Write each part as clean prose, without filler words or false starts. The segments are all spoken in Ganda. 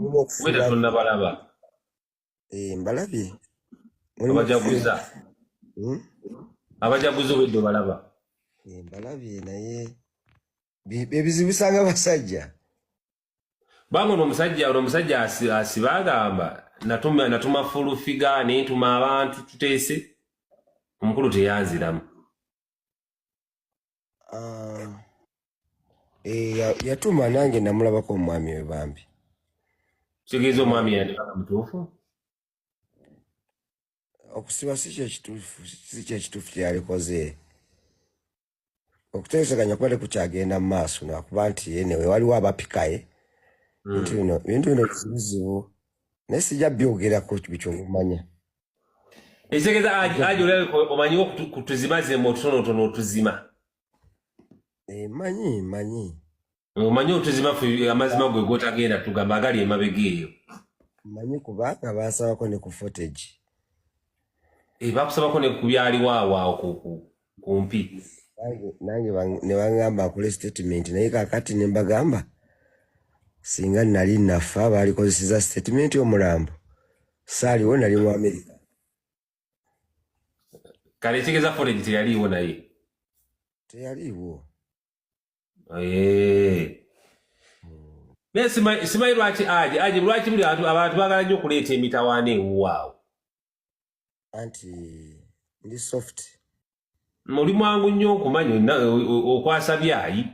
mulimu weda okufiira tonna balaba mbalabye mulimu abajaguza abajaguza wedde balaba mbalabye naye ebizibu bisanga basajja bango omusajja asiba agamba natuma fulufiga nentuma abantu tuteese omukulu teyanziramu yatuma nange namulabako omwami we bambi kitegeeza omwami yandibanga mutuufu okusiba si kyekituufu kyeyalikoze okuteeseganya kuba tekukyagenda mu maaso nakuba nti yenewe waliwo abapikaye bintu bino bizibuzibu naye sijja byogerako bikyomumanya ekitegeeza aji omanyiwo kutuzimazima otutonotono otuzima manyi omanyi otuzima fe amazima gwe gotagenda tugamba agali emabega eyo manyi kubanga basabako ne ku footage bakusabako ne kubyaliwo awaawo kumpi nange ne bagamba akole statement naye kakati ne mbagamba singa nali nafa baalikozeseza statement y'omulambo saaliwo nali mu America kale ekitegeeza footage teyaliiwo naye teyaliiwo naye simanyi lwaki aji lwaki buli abantu baagala nnyo okuleeta emitawaana ewuwaawo anti ndi soft oli mwangu nnyo okumanya okwasa byayi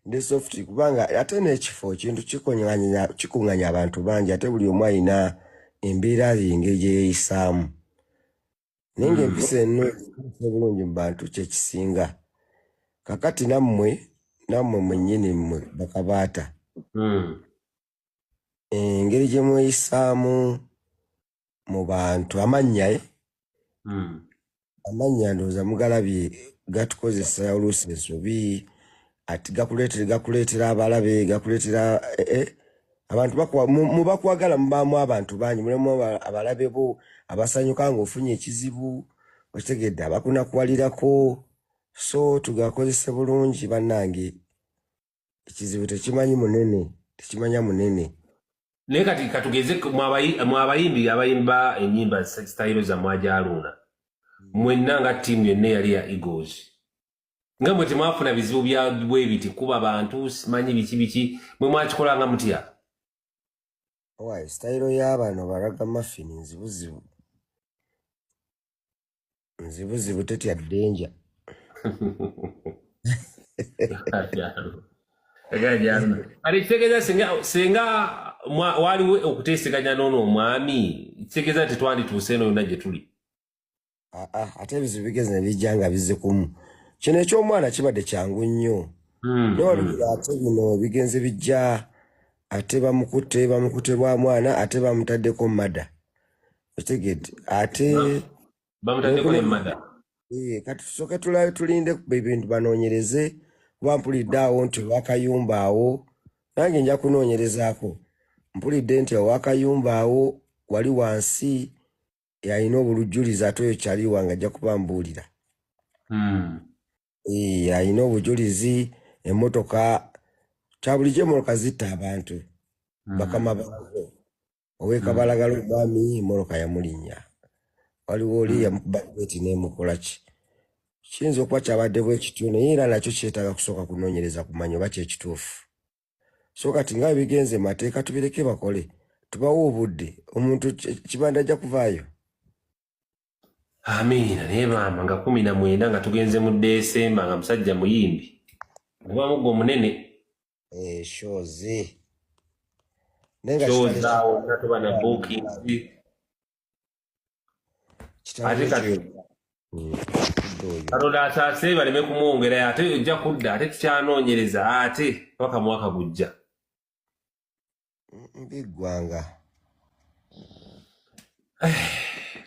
ndi soft kubanga ate n'ekifo ekintu kikuŋŋanya abantu bangi ate buli omu alina embeera engeri gye yeeyisaamu naye ng'empisa ennungi bulungi mu bantu kyekisinga kakati nammwe mwennyini mmwe bakabaata engeri gye mweyisaamu mu bantu amannya ndowooza mugalabye gatukozesa oluusi ensobi ati gakuleetera abalabe gakuleetera abantu mubakwagala mubaamu abantu bangi mulemu abalabe bo abasanyuka ng'ofunye ekizibu okitegedde abakunakuwalirako so tugakozese bulungi bannange ekizibu tekimanya munene naye kati katugeze mu abayimbi abayimba ennyimba sitayiro za Mwajaluuna mwenna nga ttiimu yonna yali ya Eagles nga mwe temwafuna bizibu bwe biti kuba bantu simanyi biki mwe mwakikolanga mutya sitayiro y'abano baraga mafini nzibuzibu tetya ddenja kale kitegeeza singa waliwo okuteeseganya n'ono omwami kitegeeza nti twandituuse eno yonna gye tuli ate ebizibu bigeze ne bijja nga bizze kumu kino eky'omwana kibadde kyangu nnyo nolugera ate bino bigenze bijja ate bamukute lwa mwana ate bamutaddeko mada otegedde ate bamutaddeko ne mada kati tusooke tulinde ebintu banoonyereze kuba mpulidde awo nti owakayumba awo nange nja kunoonyerezaako mpulidde nti owakayumba awo wali wansi yalina obulujulizi ate oyo kyali wange ajja kuba mbuulira alina obujulizi emmotoka kyabulijjo emmotoka zitta abantu bakama baazo ow'ekabalagala omwami emmotoka yamulinnya waliwo oli yamukubaeti nemukolaki kiyinza okuba kyabadde bwekityo naye era nakyo kyetaaga kusooka kunoonyereza kumanya oba kyekituufu so kati nga bigenze mateeka tubireke bakole tubawo obudde omuntu kibanda ajja kuvaayo amiina naye maama nga 19 nga tugenze mu Desemba nga musajja muyimbi guba muggo munene shozi awo natuba na bookings ate kati Katonda asaase baleme kumwongera ate ojja kudda ate tukyanoonyereza ate paka mwaka gujja mbiggwanga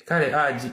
kale aji